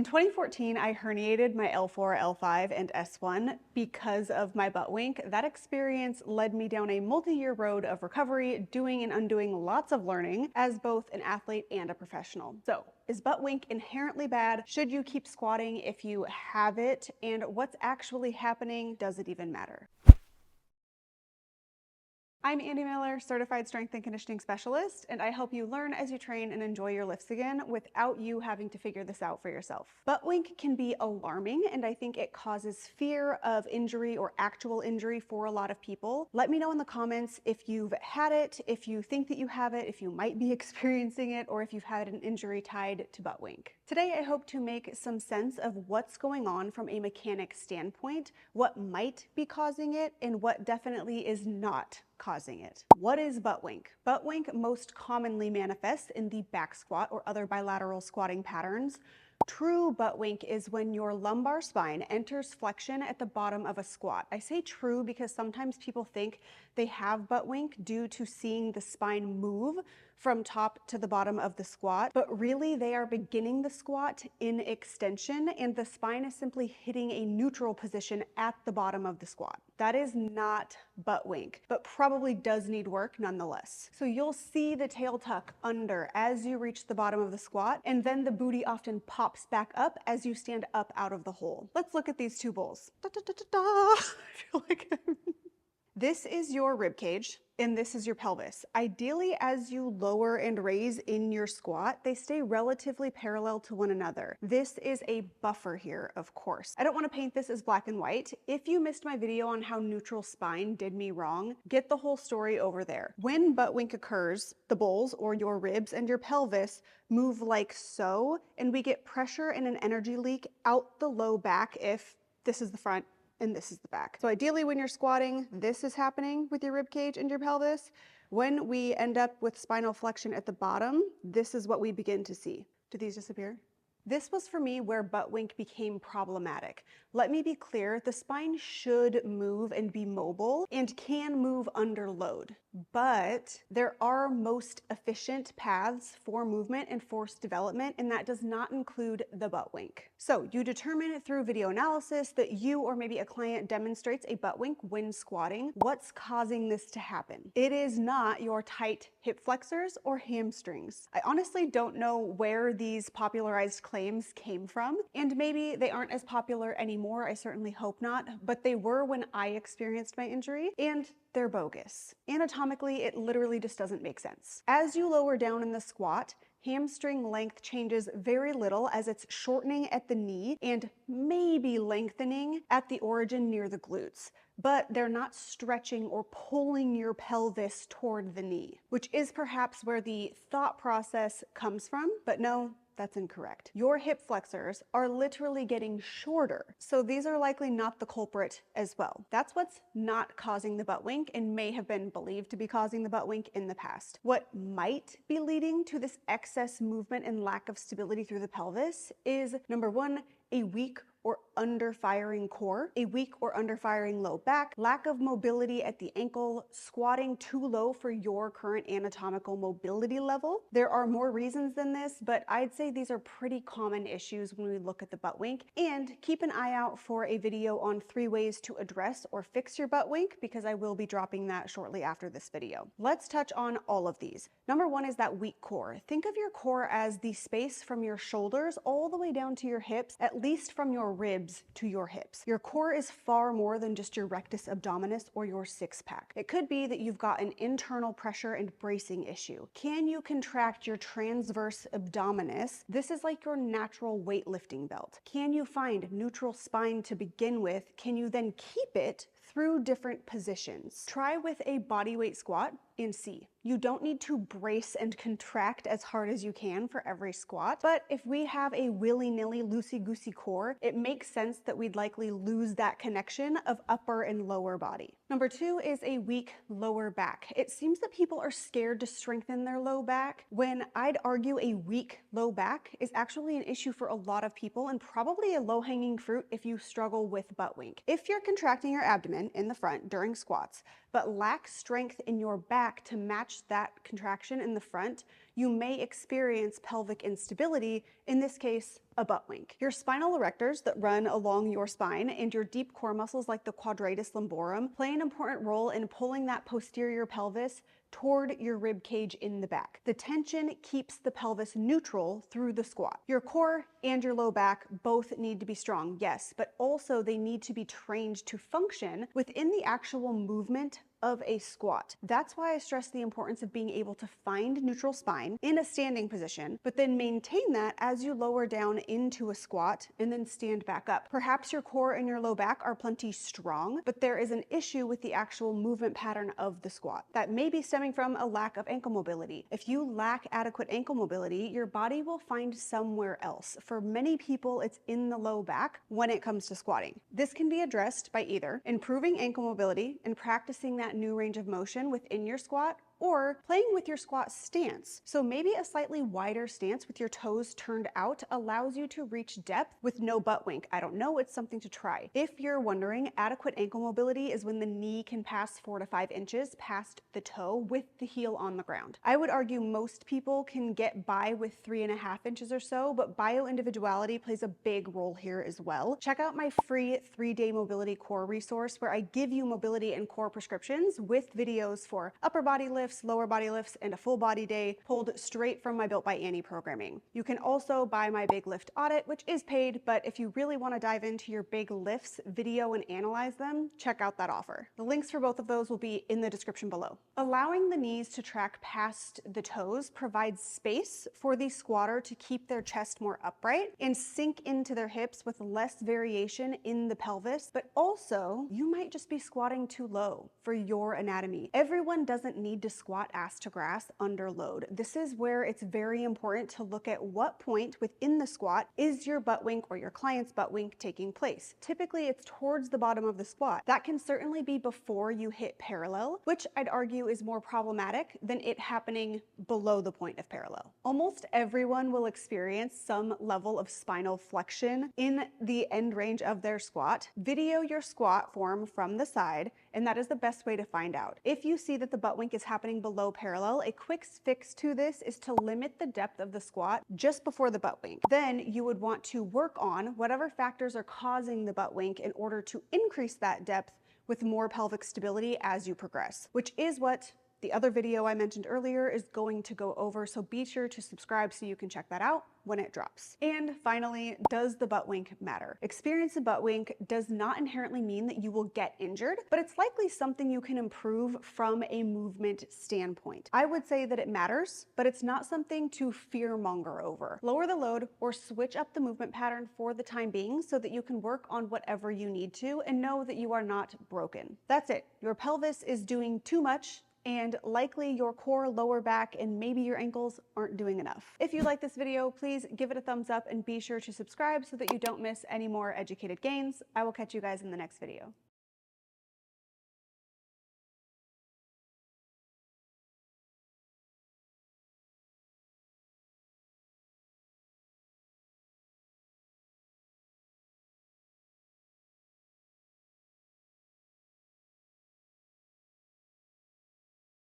In 2014, I herniated my L4, L5, and S1 because of my butt wink. That experience led me down a multi-year road of recovery, doing and undoing lots of learning as both an athlete and a professional. So, is butt wink inherently bad? Should you keep squatting if you have it? And what's actually happening? Does it even matter? I'm Andi Miller, Certified Strength and Conditioning Specialist, and I help you learn as you train and enjoy your lifts again without you having to figure this out for yourself. Butt wink can be alarming, and I think it causes fear of injury or actual injury for a lot of people. Let me know in the comments if you've had it, if you think that you have it, if you might be experiencing it, or if you've had an injury tied to butt wink. Today, I hope to make some sense of what's going on from a mechanic standpoint, what might be causing it, and what definitely is not causing it. What is butt wink? Butt wink most commonly manifests in the back squat or other bilateral squatting patterns. True butt wink is when your lumbar spine enters flexion at the bottom of a squat. I say true because sometimes people think they have butt wink due to seeing the spine move from top to the bottom of the squat, but really they are beginning the squat in extension and the spine is simply hitting a neutral position at the bottom of the squat. That is not butt wink, but probably does need work nonetheless. So you'll see the tail tuck under as you reach the bottom of the squat, and then the booty often pops back up as you stand up out of the hole. Let's look at these two bowls. Da, da, da, da, da. I feel like this is your rib cage and this is your pelvis. Ideally, as you lower and raise in your squat, they stay relatively parallel to one another. This is a buffer here, of course. I don't want to paint this as black and white. If you missed my video on how neutral spine did me wrong, get the whole story over there. When butt wink occurs, the bowls or your ribs and your pelvis move like so, and we get pressure and an energy leak out the low back if this is the front and this is the back. So ideally when you're squatting, this is happening with your rib cage and your pelvis. When we end up with spinal flexion at the bottom, this is what we begin to see. Do these disappear? This was for me where butt wink became problematic. Let me be clear, the spine should move and be mobile and can move under load, but there are most efficient paths for movement and force development, and that does not include the butt wink. So you determine through video analysis that you or maybe a client demonstrates a butt wink when squatting. What's causing this to happen? It is not your tight hip flexors or hamstrings. I honestly don't know where these popularized claims came from, and maybe they aren't as popular anymore. I certainly hope not, but they were when I experienced my injury, and they're bogus. Anatomically, it literally just doesn't make sense. As you lower down in the squat, hamstring length changes very little as it's shortening at the knee and maybe lengthening at the origin near the glutes, but they're not stretching or pulling your pelvis toward the knee, which is perhaps where the thought process comes from, but no, that's incorrect. Your hip flexors are literally getting shorter, so these are likely not the culprit as well. That's what's not causing the butt wink and may have been believed to be causing the butt wink in the past. What might be leading to this excess movement and lack of stability through the pelvis is, number one, a weak or under-firing core, a weak or under-firing low back, lack of mobility at the ankle, squatting too low for your current anatomical mobility level. There are more reasons than this, but I'd say these are pretty common issues when we look at the butt wink. And keep an eye out for a video on 3 ways to address or fix your butt wink, because I will be dropping that shortly after this video. Let's touch on all of these. Number one is that weak core. Think of your core as the space from your shoulders all the way down to your hips, at least from your ribs to your hips. Your core is far more than just your rectus abdominis or your six pack. It could be that you've got an internal pressure and bracing issue. Can you contract your transverse abdominis? This is like your natural weightlifting belt. Can you find neutral spine to begin with? Can you then keep it through different positions? Try with a bodyweight squat and see. You don't need to brace and contract as hard as you can for every squat, but if we have a willy-nilly, loosey-goosey core, it makes sense that we'd likely lose that connection of upper and lower body. Number two is a weak lower back. It seems that people are scared to strengthen their low back, when I'd argue a weak low back is actually an issue for a lot of people and probably a low-hanging fruit if you struggle with butt wink. If you're contracting your abdomen in the front during squats, but lack strength in your back to match that contraction in the front, you may experience pelvic instability, in this case, a butt wink. Your spinal erectors that run along your spine and your deep core muscles like the quadratus lumborum play an important role in pulling that posterior pelvis toward your rib cage in the back. The tension keeps the pelvis neutral through the squat. Your core and your low back both need to be strong, yes, but also they need to be trained to function within the actual movement of a squat. That's why I stress the importance of being able to find neutral spine in a standing position, but then maintain that as you lower down into a squat and then stand back up. Perhaps your core and your low back are plenty strong, but there is an issue with the actual movement pattern of the squat. That may be stemming from a lack of ankle mobility. If you lack adequate ankle mobility, your body will find somewhere else. For many people, it's in the low back when it comes to squatting. This can be addressed by either improving ankle mobility and practicing that new range of motion within your squat, or playing with your squat stance. So maybe a slightly wider stance with your toes turned out allows you to reach depth with no butt wink. I don't know, it's something to try. If you're wondering, adequate ankle mobility is when the knee can pass 4 to 5 inches past the toe with the heel on the ground. I would argue most people can get by with 3.5 inches or so, but bio-individuality plays a big role here as well. Check out my free 3-day mobility core resource where I give you mobility and core prescriptions with videos for upper body lifts, lower body lifts, and a full body day pulled straight from my Built by Annie programming. You can also buy my big lift audit, which is paid, but if you really want to dive into your big lifts video and analyze them, check out that offer. The links for both of those will be in the description below. Allowing the knees to track past the toes provides space for the squatter to keep their chest more upright and sink into their hips with less variation in the pelvis, but also you might just be squatting too low for your anatomy. Everyone doesn't need to squat ass to grass under load. This is where it's very important to look at what point within the squat is your butt wink or your client's butt wink taking place. Typically, it's towards the bottom of the squat. That can certainly be before you hit parallel, which I'd argue is more problematic than it happening below the point of parallel. Almost everyone will experience some level of spinal flexion in the end range of their squat. Video your squat form from the side, and that is the best way to find out. If you see that the butt wink is happening below parallel, a quick fix to this is to limit the depth of the squat just before the butt wink. Then you would want to work on whatever factors are causing the butt wink in order to increase that depth with more pelvic stability as you progress, which is what the other video I mentioned earlier is going to go over, so be sure to subscribe so you can check that out when it drops. And finally, does the butt wink matter? Experience a butt wink does not inherently mean that you will get injured, but it's likely something you can improve from a movement standpoint. I would say that it matters, but it's not something to fear-monger over. Lower the load or switch up the movement pattern for the time being so that you can work on whatever you need to and know that you are not broken. That's it. Your pelvis is doing too much, and likely your core, lower back, and maybe your ankles aren't doing enough. If you like this video, please give it a thumbs up and be sure to subscribe so that you don't miss any more educated gains. I will catch you guys in the next video.